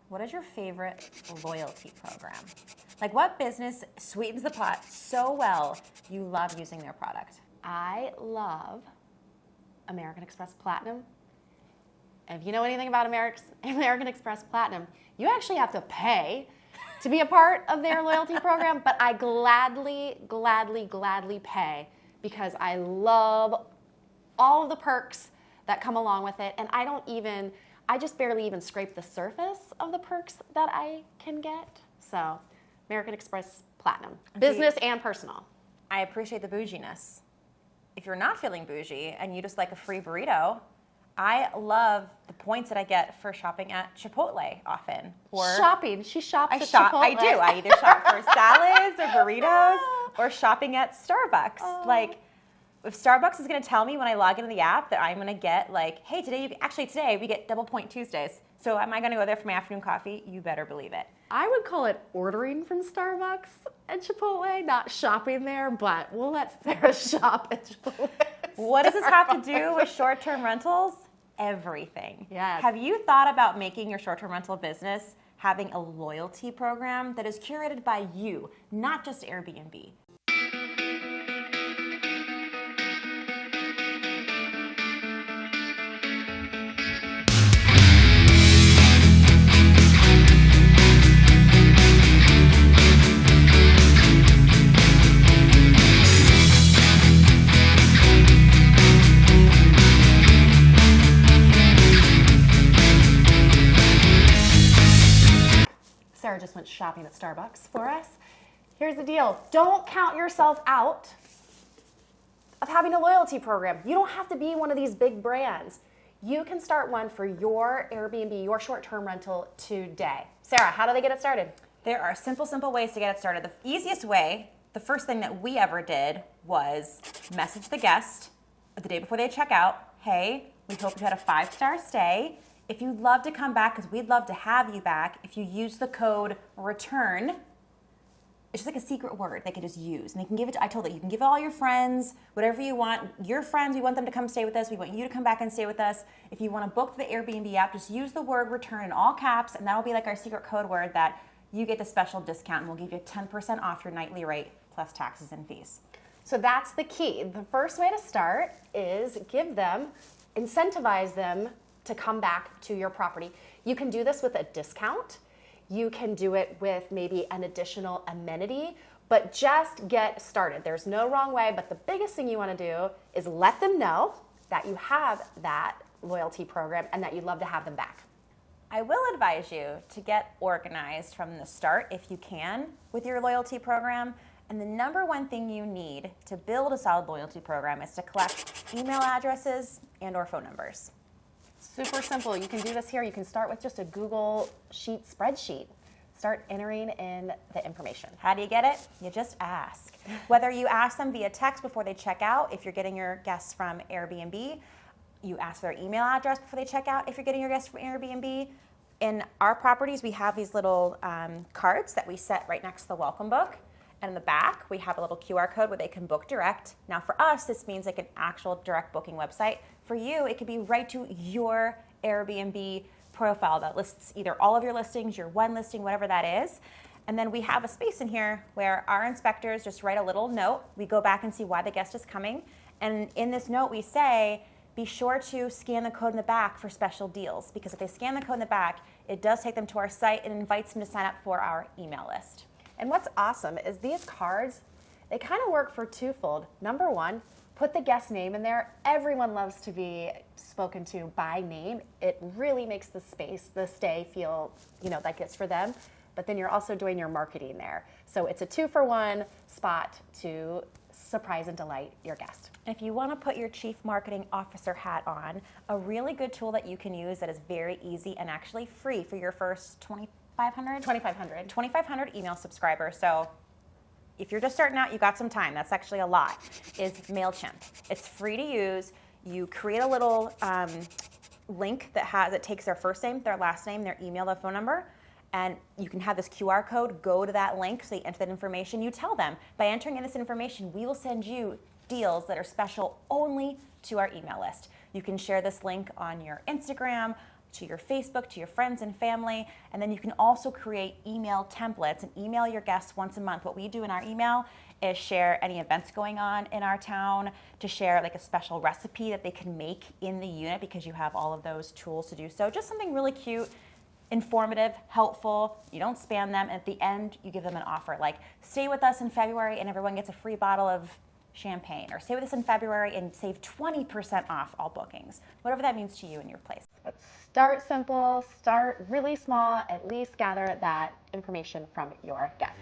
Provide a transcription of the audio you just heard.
what is your favorite loyalty program? Like, what business sweetens the pot so well you love using their product? I love American Express Platinum. And if you know anything about American Express Platinum, you actually have to pay to be a part of their loyalty program, but I gladly pay because I love all of the perks that come along with it, and I just barely even scrape the surface of the perks that I can get. So, American Express Platinum, business and personal. I appreciate the bouginess. If you're not feeling bougie and you just like a free burrito, I love the points that I get for shopping at Chipotle often. Shopping. She shops at Chipotle. I do. I either shop for salads or burritos or shopping at Starbucks. Like, if Starbucks is going to tell me when I log into the app that I'm going to get like, hey, today we get double point Tuesdays. So am I going to go there for my afternoon coffee? You better believe it. I would call it ordering from Starbucks at Chipotle, not shopping there, but we'll let Sarah shop at Chipotle. What does this have to do with short-term rentals? Everything. Yes. Have you thought about making your short-term rental business having a loyalty program that is curated by you, not just Airbnb? Sarah just went shopping at Starbucks for us. Here's the deal. Don't count yourself out of having a loyalty program. You don't have to be one of these big brands. You can start one for your Airbnb, your short-term rental today. Sarah, how do they get it started? There are simple ways to get it started. The easiest way, the first thing that we ever did was message the guest the day before they check out. Hey, we hope you had a 5-star stay. If you'd love to come back, because we'd love to have you back, if you use the code RETURN, it's just like a secret word they can just use. And they can give it to, I told you, you can give it all your friends, whatever you want. Your friends, we want them to come stay with us. We want you to come back and stay with us. If you want to book the Airbnb app, just use the word RETURN in all caps, and that'll be like our secret code word that you get the special discount, and we'll give you 10% off your nightly rate plus taxes and fees. So that's the key. The first way to start is incentivize them to come back to your property. You can do this with a discount. You can do it with maybe an additional amenity, but just get started. There's no wrong way, but the biggest thing you want to do is let them know that you have that loyalty program and that you'd love to have them back. I will advise you to get organized from the start if you can with your loyalty program. And the number one thing you need to build a solid loyalty program is to collect email addresses and or phone numbers. Super simple. You can do this here. You can start with just a Google Sheet spreadsheet. Start entering in the information. How do you get it? You just ask. Whether you ask them via text before they check out, if you're getting your guests from Airbnb, you ask their email address before they check out if you're getting your guests from Airbnb. In our properties, we have these little cards that we set right next to the welcome book. And in the back, we have a little QR code where they can book direct. Now for us, this means like an actual direct booking website. For you, it could be right to your Airbnb profile that lists either all of your listings, your one listing, whatever that is. And then we have a space in here where our inspectors just write a little note. We go back and see why the guest is coming. And in this note, we say, be sure to scan the code in the back for special deals. Because if they scan the code in the back, it does take them to our site and invites them to sign up for our email list. And what's awesome is these cards, they kind of work for twofold. Number one, put the guest name in there. Everyone loves to be spoken to by name. It really makes the stay feel, like it's for them. But then you're also doing your marketing there. So it's a 2-for-1 spot to surprise and delight your guest. If you want to put your chief marketing officer hat on, a really good tool that you can use that is very easy and actually free for your first 2,500 email subscribers. So if you're just starting out, you got some time. That's actually a lot. Is MailChimp. It's free to use. You create a little link that takes their first name, their last name, their email, their phone number, and you can have this QR code go to that link. So you enter that information. You tell them, by entering in this information, we will send you deals that are special only to our email list. You can share this link on your Instagram, to your Facebook, to your friends and family. And then you can also create email templates and email your guests once a month. What we do in our email is share any events going on in our town, to share like a special recipe that they can make in the unit because you have all of those tools to do so. Just something really cute, informative, helpful. You don't spam them. And at the end, you give them an offer like, stay with us in February and everyone gets a free bottle of champagne, or stay with us in February and save 20% off all bookings. Whatever that means to you and your place. Start simple, start really small, at least gather that information from your guest.